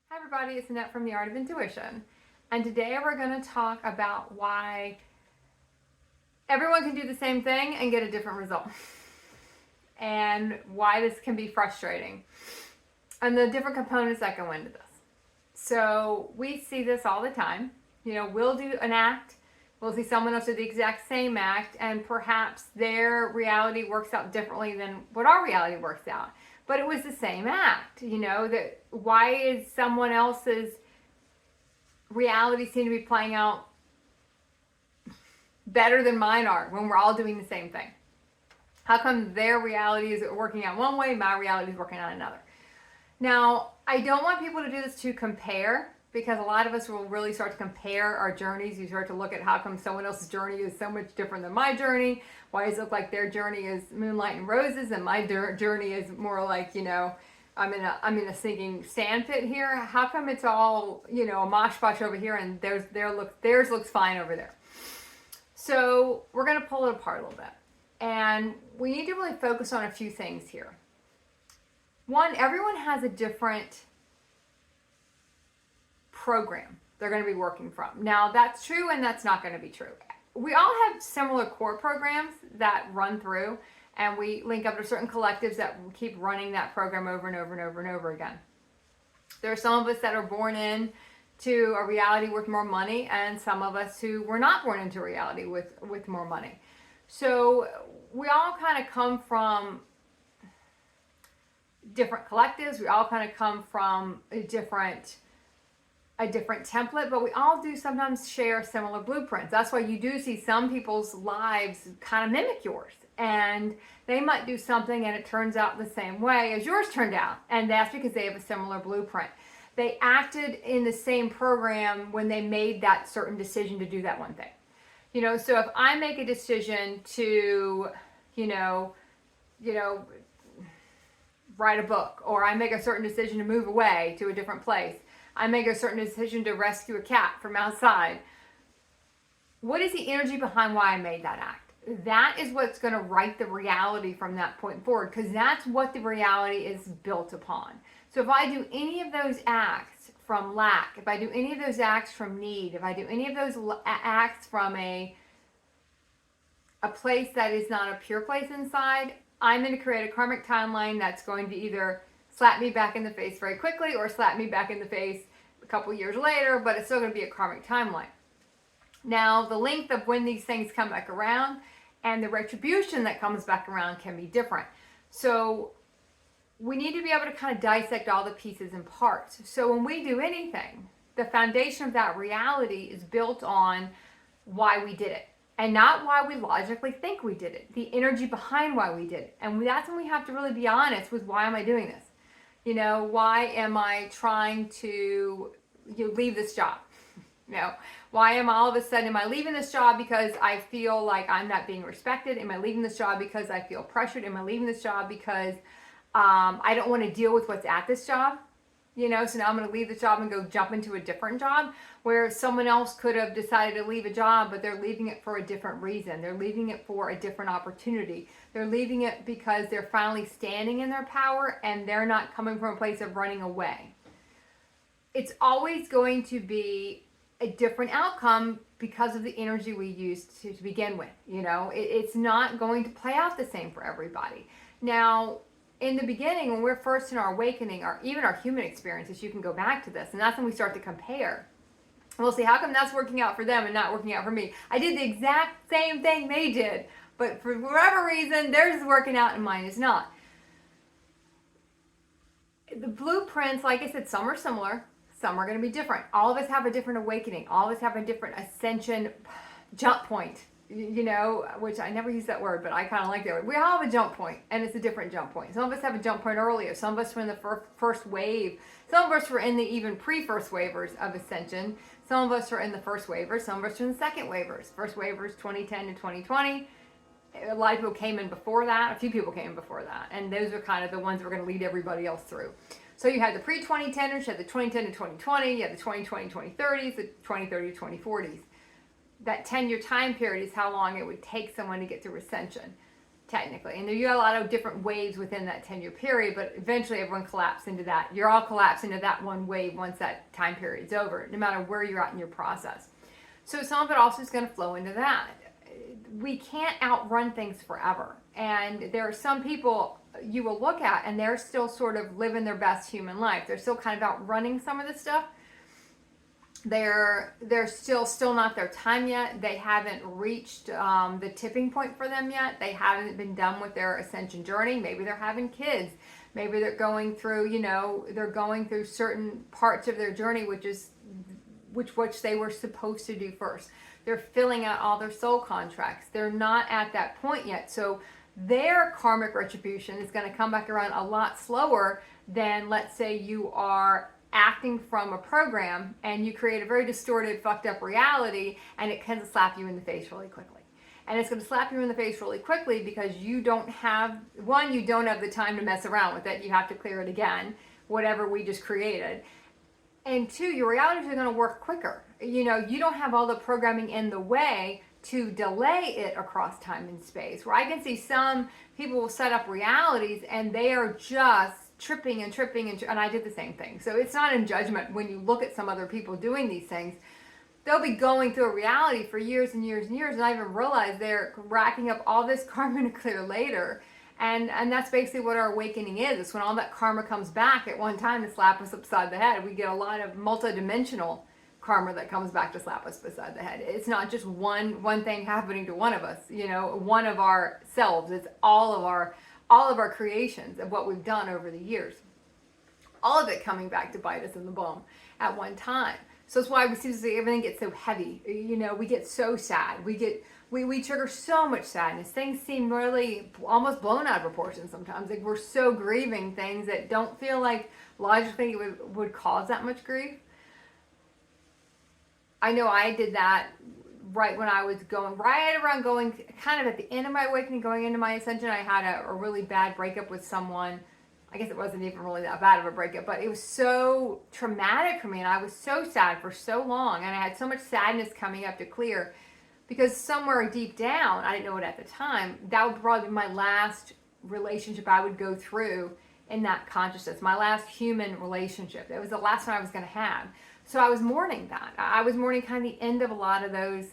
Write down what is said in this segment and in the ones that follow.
Hi everybody, it's Annette from The Art of Intuition, and today we're going to talk about why everyone can do the same thing and get a different result, and why this can be frustrating, and the different components that go into this. So we see this all the time. We'll do an act, we'll see someone else do the exact same act, and perhaps their reality works out differently than what our reality works out. But it was the same act, that why is someone else's reality seem to be playing out better than mine are when we're all doing the same thing? How come their reality is working out one way, my reality is working out another? Now, I don't want people to do this to compare, because a lot of us will really start to compare our journeys. You start to look at how come someone else's journey is so much different than my journey. Why does it look like their journey is moonlight and roses and my journey is more like, I'm in a sinking sand pit here. How come it's all, a mosh posh over here and theirs looks fine over there? So we're going to pull it apart a little bit. And we need to really focus on a few things here. One, everyone has a different program they're going to be working from. Now, that's true and that's not going to be true. We all have similar core programs that run through, and we link up to certain collectives that keep running that program over and over and over and over again. There are some of us that are born in to a reality with more money, and some of us who were not born into reality with more money. So we all kind of come from different collectives. We all kind of come from a different template, but we all do sometimes share similar blueprints. That's why you do see some people's lives kind of mimic yours, and they might do something and it turns out the same way as yours turned out, and that's because they have a similar blueprint. They acted in the same program when they made that certain decision to do that one thing. So if I make a decision to, write a book, or I make a certain decision to move away to a different place, I make a certain decision to rescue a cat from outside. What is the energy behind why I made that act? That is what's going to write the reality from that point forward, because that's what the reality is built upon. So if I do any of those acts from lack, if I do any of those acts from need, if I do any of those acts from a place that is not a pure place inside, I'm going to create a karmic timeline that's going to either slap me back in the face very quickly or slap me back in the face a couple years later, but it's still going to be a karmic timeline. Now, the length of when these things come back around and the retribution that comes back around can be different. So we need to be able to kind of dissect all the pieces and parts. So when we do anything, the foundation of that reality is built on why we did it, and not why we logically think we did it, the energy behind why we did it. And that's when we have to really be honest with, why am I doing this? Why am I trying to leave this job? Why am I all of a sudden, am I leaving this job because I feel like I'm not being respected? Am I leaving this job because I feel pressured? Am I leaving this job because I don't want to deal with what's at this job? So now I'm going to leave the job and go jump into a different job, where someone else could have decided to leave a job, but they're leaving it for a different reason. They're leaving it for a different opportunity. They're leaving it because they're finally standing in their power and they're not coming from a place of running away. It's always going to be a different outcome because of the energy we used to begin with. It's not going to play out the same for everybody. Now, in the beginning, when we're first in our awakening, or even our human experiences, you can go back to this, and that's when we start to compare. We'll see, how come that's working out for them and not working out for me? I did the exact same thing they did, but for whatever reason, theirs is working out and mine is not. The blueprints, like I said, some are similar, some are going to be different. All of us have a different awakening. All of us have a different ascension jump point. Which I never use that word, but I kind of like that word. We all have a jump point, and it's a different jump point. Some of us have a jump point earlier. Some of us were in the first wave. Some of us were in the even pre-first waivers of ascension. Some of us are in the first waivers. Some of us are in the second waivers. First waivers, 2010 to 2020. A lot of people came in before that. A few people came in before that, and those are kind of the ones that we're going to lead everybody else through. So you had the pre-2010ers, you had the 2010 to 2020, you had the 2020 2030s, the 2030 to 2040s. That 10-year time period is how long it would take someone to get through ascension. technically. And you got a lot of different waves within that 10-year period, but eventually everyone collapsed into that. You're all collapsed into that one wave once that time period's over, no matter where you're at in your process. So some of it also is going to flow into that. We can't outrun things forever. And there are some people you will look at and they're still sort of living their best human life. They're still kind of outrunning some of this stuff. They're still not their time yet. They haven't reached the tipping point for them yet. They haven't been done with their ascension journey. Maybe they're having kids. Maybe they're going through, they're going through certain parts of their journey, which they were supposed to do first. They're filling out all their soul contracts. They're not at that point yet. So their karmic retribution is going to come back around a lot slower than, let's say, you are acting from a program and you create a very distorted, fucked up reality, and it can slap you in the face really quickly. And it's going to slap you in the face really quickly because you don't have the time to mess around with it. You have to clear it again, whatever we just created. And two, your realities are going to work quicker. You don't have all the programming in the way to delay it across time and space. Where I can see some people will set up realities and they are just tripping, and I did the same thing. So it's not in judgment when you look at some other people doing these things. They'll be going through a reality for years and years and years and not even realize they're racking up all this karma to clear later. And that's basically what our awakening is. It's when all that karma comes back at one time to slap us upside the head. We get a lot of multidimensional karma that comes back to slap us beside the head. It's not just one thing happening to one of us, one of our selves. It's all of our creations of what we've done over the years. All of it coming back to bite us in the bum at one time. So that's why we see everything gets so heavy. We get so sad. We trigger so much sadness. Things seem really almost blown out of proportion sometimes. Like we're so grieving things that don't feel like logically would cause that much grief. I know I did that right when I was going kind of at the end of my awakening, going into my ascension. I had a really bad breakup with someone. I guess it wasn't even really that bad of a breakup, but it was so traumatic for me, and I was so sad for so long, and I had so much sadness coming up to clear, because somewhere deep down, I didn't know it at the time, that would probably be my last relationship I would go through in that consciousness, my last human relationship. It was the last one I was going to have. So I was mourning that. I was mourning kind of the end of a lot of those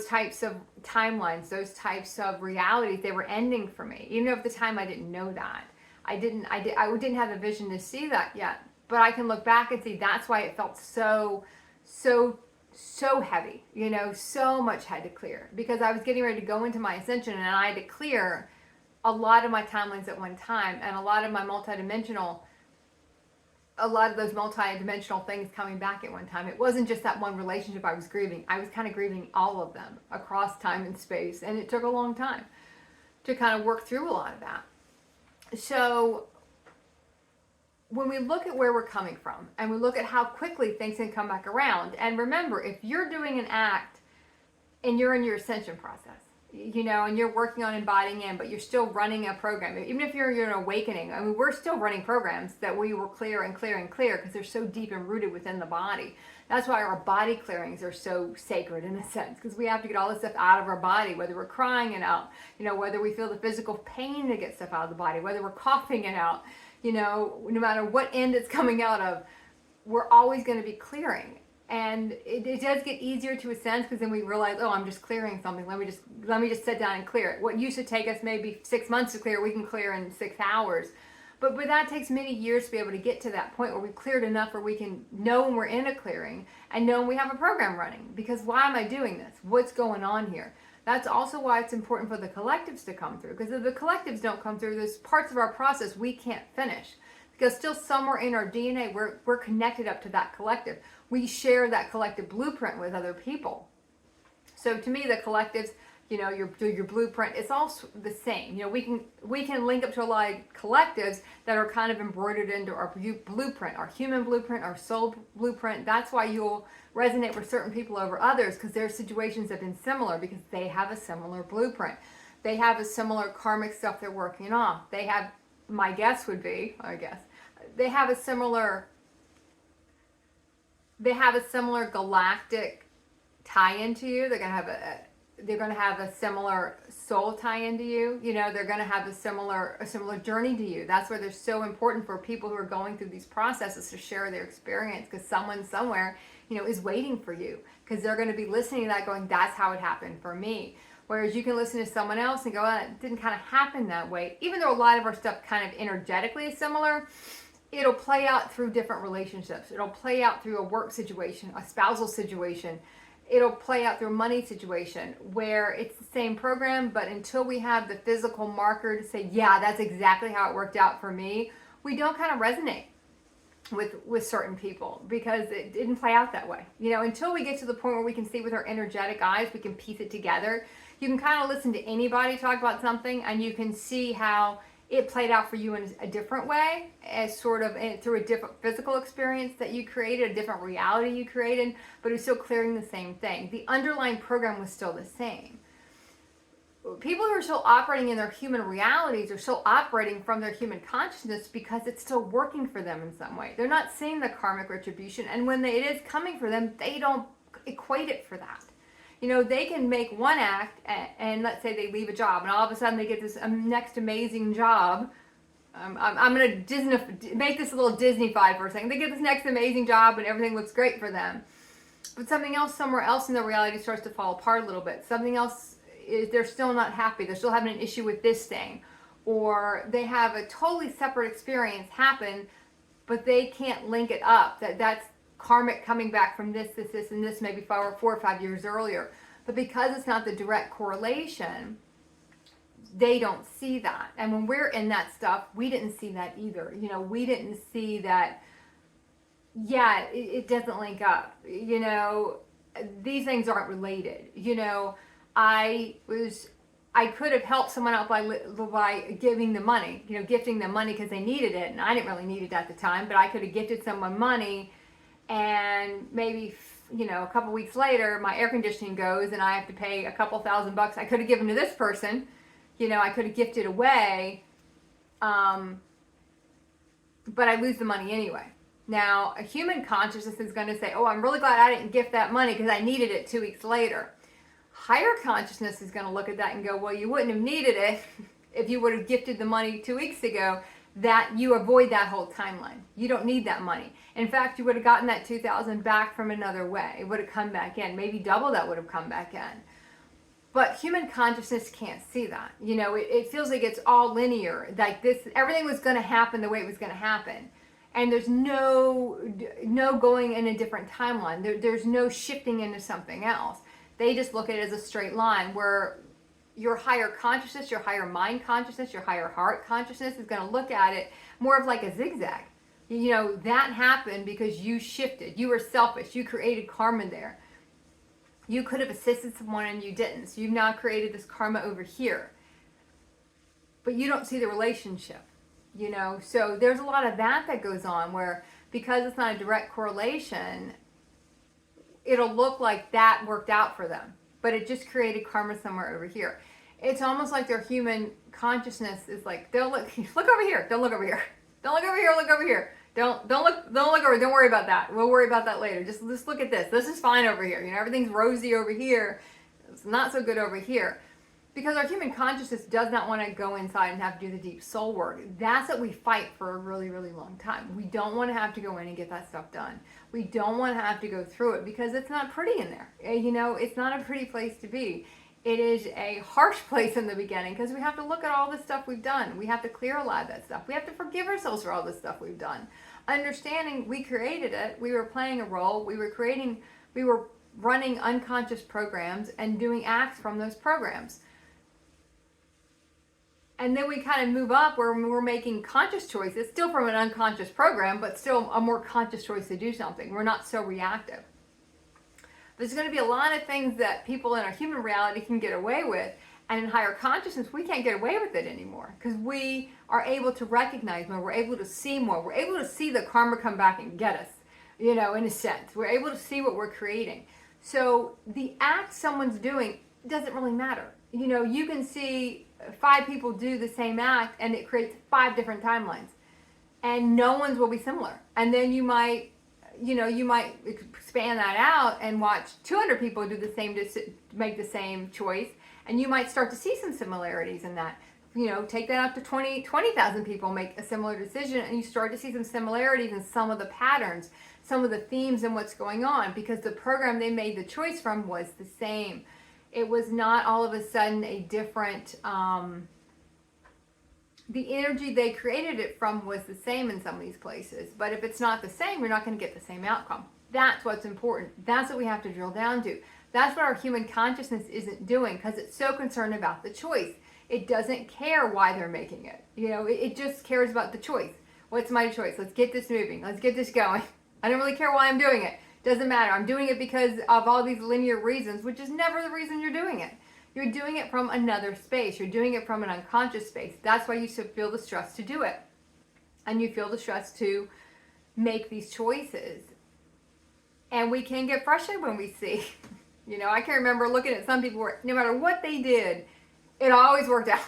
types of timelines, those types of realities. They were ending for me. Even though at the time I didn't know that. I didn't have the vision to see that yet. But I can look back and see that's why it felt so heavy. So much had to clear. Because I was getting ready to go into my ascension and I had to clear a lot of my timelines at one time, and a lot of those multi-dimensional things coming back at one time. It wasn't just that one relationship I was grieving. I was kind of grieving all of them across time and space. And it took a long time to kind of work through a lot of that. So when we look at where we're coming from and we look at how quickly things can come back around, and remember, if you're doing an act and you're in your ascension process, and you're working on embodying in, but you're still running a program. Even if you're in an awakening, we're still running programs that we will clear and clear and clear because they're so deep and rooted within the body. That's why our body clearings are so sacred in a sense, because we have to get all this stuff out of our body, whether we're crying it out, whether we feel the physical pain to get stuff out of the body, whether we're coughing it out, no matter what end it's coming out of, we're always going to be clearing. And it does get easier to ascend because then we realize, oh, I'm just clearing something. Let me just sit down and clear it. What used to take us maybe 6 months to clear, we can clear in 6 hours. But that takes many years to be able to get to that point where we've cleared enough where we can know when we're in a clearing and know when we have a program running. Because why am I doing this? What's going on here? That's also why it's important for the collectives to come through. Because if the collectives don't come through, there's parts of our process we can't finish. Because still somewhere in our DNA, we're connected up to that collective. We share that collective blueprint with other people. So to me, the collectives, your blueprint, it's all the same. We can link up to a lot of collectives that are kind of embroidered into our blueprint, our human blueprint, our soul blueprint. That's why you'll resonate with certain people over others, because their situations have been similar because they have a similar blueprint. They have a similar karmic stuff they're working off. They have, my guess would be, they have a similar galactic tie into you. They're going to have they're going to have a similar soul tie into you. You know, they're going to have a similar journey to you. That's why they're so important for people who are going through these processes to share their experience, because someone somewhere, you know, is waiting for you, because they're going to be listening to that going, that's how it happened for me. Whereas you can listen to someone else and go, oh, it didn't kind of happen that way. Even though a lot of our stuff kind of energetically is similar, it'll play out through different relationships. It'll play out through a work situation, a spousal situation. It'll play out through a money situation where it's the same program, but until we have the physical marker to say, yeah, that's exactly how it worked out for me, we don't kind of resonate with certain people because it didn't play out that way. You know, until we get to the point where we can see with our energetic eyes, we can piece it together. You can kind of listen to anybody talk about something and you can see how it played out for you in a different way, as sort of through a different physical experience that you created, a different reality you created, but it was still clearing the same thing. The underlying program was still the same. People who are still operating in their human realities are still operating from their human consciousness because it's still working for them in some way. They're not seeing the karmic retribution, and when it is coming for them, they don't equate it for that. You know, they can make one act and let's say they leave a job and all of a sudden they get this next amazing job. I'm going to make this a little Disney-fied for a second. They get this next amazing job and everything looks great for them. But something else somewhere else in their reality starts to fall apart a little bit. Something else is they're still not happy. They're still having an issue with this thing. Or they have a totally separate experience happen, but they can't link it up. That's karmic coming back from this, and this maybe 4 or 5 years earlier. But because it's not the direct correlation, they don't see that. And when we're in that stuff, we didn't see that either. You know, we didn't see that, yeah, it doesn't link up. You know, these things aren't related. You know, I could have helped someone out by giving them money, you know, gifting them money because they needed it. And I didn't really need it at the time, but I could have gifted someone money. And maybe, you know, a couple weeks later, my air conditioning goes and I have to pay a couple $1,000. I could have given to this person, you know, I could have gifted away, but I lose the money anyway. Now, a human consciousness is going to say, oh, I'm really glad I didn't gift that money because I needed it 2 weeks later. Higher consciousness is going to look at that and go, well, you wouldn't have needed it if you would have gifted the money 2 weeks ago. That you avoid that whole timeline. You don't need that money. In fact, you would have gotten that $2,000 back from another way. It would have come back in. Maybe double that would have come back in. But human consciousness can't see that. You know, it feels like it's all linear. Like this, everything was going to happen the way it was going to happen. And there's no going in a different timeline. There's no shifting into something else. They just look at it as a straight line where your higher consciousness, your higher mind consciousness, your higher heart consciousness is going to look at it more of like a zigzag. You know, that happened because you shifted. You were selfish. You created karma there. You could have assisted someone and you didn't. So you've now created this karma over here. But you don't see the relationship, you know. So there's a lot of that goes on where because it's not a direct correlation, it'll look like that worked out for them. But it just created karma somewhere over here. It's almost like their human consciousness is like, they'll look over here, don't look over here. Don't look over here, look over here. Don't look over, don't worry about that. We'll worry about that later. Just look at this. This is fine over here. You know, everything's rosy over here. It's not so good over here. Because our human consciousness does not want to go inside and have to do the deep soul work. That's what we fight for a really, really long time. We don't want to have to go in and get that stuff done. We don't want to have to go through it because it's not pretty in there. You know, it's not a pretty place to be. It is a harsh place in the beginning because we have to look at all the stuff we've done. We have to clear a lot of that stuff. We have to forgive ourselves for all the stuff we've done. Understanding we created it, we were playing a role, we were running unconscious programs and doing acts from those programs. And then we kind of move up where we're making conscious choices, still from an unconscious program, but still a more conscious choice to do something. We're not so reactive. There's going to be a lot of things that people in our human reality can get away with, and in higher consciousness, we can't get away with it anymore because we are able to recognize more, we're able to see more, we're able to see the karma come back and get us, you know, in a sense. We're able to see what we're creating. So the act someone's doing doesn't really matter. You know, you can see 5 people do the same act and it creates 5 different timelines and no one's will be similar. And then you might you might expand that out and watch 200 people do the same, make the same choice, and you might start to see some similarities in that. Take that up to 20,000 people make a similar decision, and you start to see some similarities in some of the patterns, some of the themes and what's going on, because the program they made the choice from was the same. It was not all of a sudden a different, the energy they created it from was the same in some of these places. But if it's not the same, you're not going to get the same outcome. That's what's important. That's what we have to drill down to. That's what our human consciousness isn't doing, because it's so concerned about the choice. It doesn't care why they're making it. It just cares about the choice. What's my choice? Let's get this moving. Let's get this going. I don't really care why I'm doing it. Doesn't matter. I'm doing it because of all these linear reasons, which is never the reason you're doing it. You're doing it from another space. You're doing it from an unconscious space. That's why you feel the stress to do it. And you feel the stress to make these choices. And we can get frustrated when we see, I can remember looking at some people where no matter what they did, it always worked out.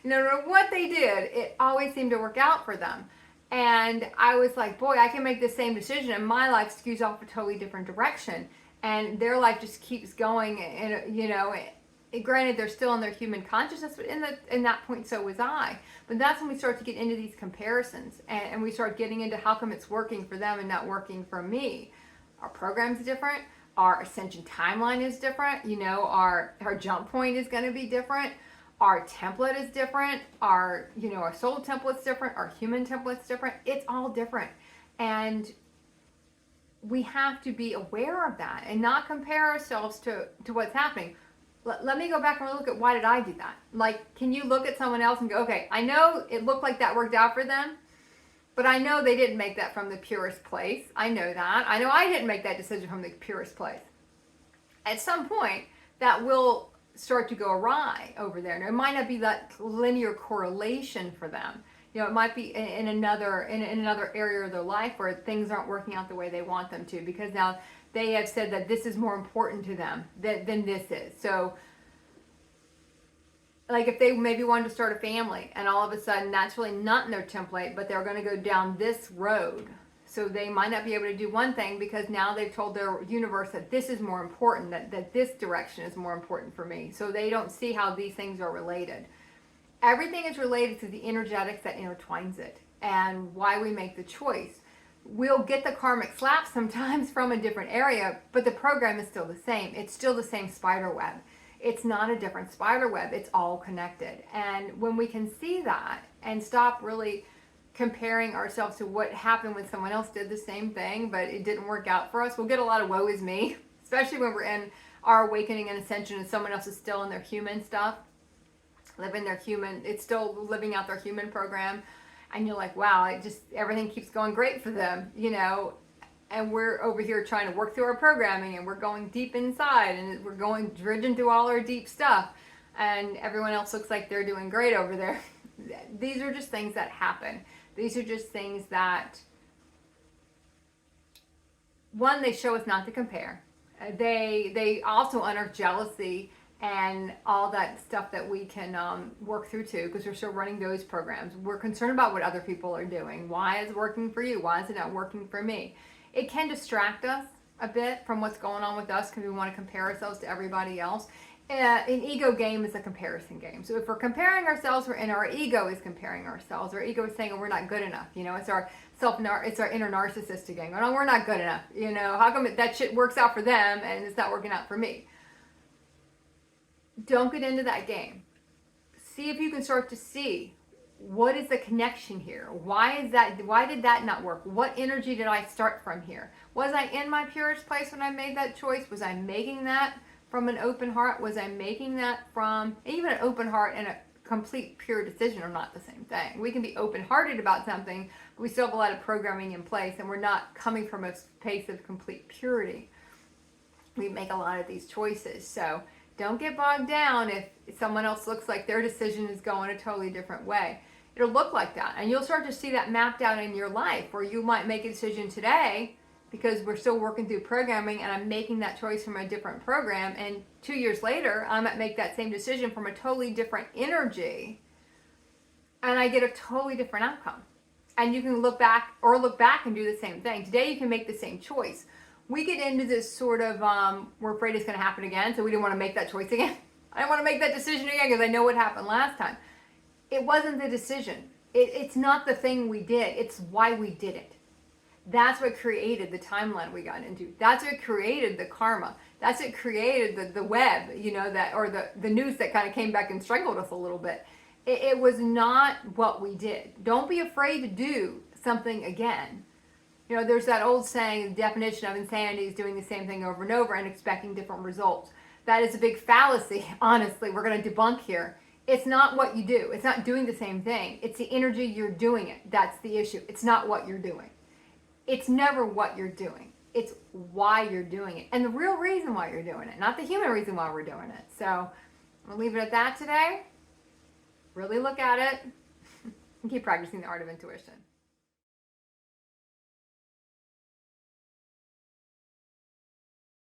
No matter what they did, it always seemed to work out for them. And I was like, boy, I can make the same decision and my life skews off a totally different direction. And their life just keeps going. And, granted, they're still in their human consciousness, but in that point, so was I. But that's when we start to get into these comparisons. And we start getting into how come it's working for them and not working for me. Our program's different. Our ascension timeline is different. Our jump point is going to be different. Our template is different. Our soul template's different. Our human template's different. It's all different. And we have to be aware of that and not compare ourselves to what's happening. Let me go back and look at why did I do that? Like, can you look at someone else and go, okay, I know it looked like that worked out for them, but I know they didn't make that from the purest place. I know that. I know I didn't make that decision from the purest place. At some point, that will start to go awry over there. Now, it might not be that linear correlation for them. It might be in another area of their life where things aren't working out the way they want them to, because now they have said that this is more important to them than this is. So, like if they maybe wanted to start a family and all of a sudden that's really not in their template, but they're going to go down this road. So they might not be able to do one thing because now they've told their universe that this is more important, that this direction is more important for me. So they don't see how these things are related. Everything is related to the energetics that intertwines it and why we make the choice. We'll get the karmic slap sometimes from a different area, but the program is still the same. It's still the same spider web. It's not a different spider web. It's all connected. And when we can see that and stop really comparing ourselves to what happened when someone else did the same thing, but it didn't work out for us, we'll get a lot of woe is me, especially when we're in our awakening and ascension and someone else is still in their human stuff. It's still living out their human program, and you're like, wow, everything keeps going great for them, and we're over here trying to work through our programming, and we're going deep inside, and we're going dredging through all our deep stuff, and everyone else looks like they're doing great over there. These are just things that happen. These are just things that, one, they show us not to compare. They also unearth jealousy and all that stuff that we can work through too, because we're still running those programs. We're concerned about what other people are doing. Why is it working for you? Why is it not working for me? It can distract us a bit from what's going on with us because we want to compare ourselves to everybody else. An ego game is a comparison game. So if we're comparing ourselves, our ego is comparing ourselves. Our ego is saying, oh, we're not good enough. It's our it's our inner narcissist again. No, we're not good enough. How come that shit works out for them and it's not working out for me? Don't get into that game. See if you can start to see what is the connection here. Why did that not work? What energy did I start from here? Was I in my purest place when I made that choice? Was I making that from an open heart? Was I making that from, even an open heart and a complete pure decision are not the same thing. We can be open-hearted about something, but we still have a lot of programming in place, and we're not coming from a space of complete purity. We make a lot of these choices. So don't get bogged down if someone else looks like their decision is going a totally different way. It'll look like that, and you'll start to see that mapped out in your life, where you might make a decision today because we're still working through programming and I'm making that choice from a different program, and 2 years later I might make that same decision from a totally different energy and I get a totally different outcome. And you can look back and do the same thing. Today you can make the same choice. We get into this sort of, we're afraid it's going to happen again, so we didn't want to make that choice again. I don't want to make that decision again because I know what happened last time. It wasn't the decision. It's not the thing we did. It's why we did it. That's what created the timeline we got into. That's what created the karma. That's what created the web, that, or the noose that kind of came back and strangled us a little bit. It was not what we did. Don't be afraid to do something again. There's that old saying, the definition of insanity is doing the same thing over and over and expecting different results. That is a big fallacy, honestly. We're going to debunk here. It's not what you do. It's not doing the same thing. It's the energy you're doing it. That's the issue. It's not what you're doing. It's never what you're doing. It's why you're doing it. And the real reason why you're doing it, not the human reason why we're doing it. So we'll leave it at that today. Really look at it and keep practicing the art of intuition.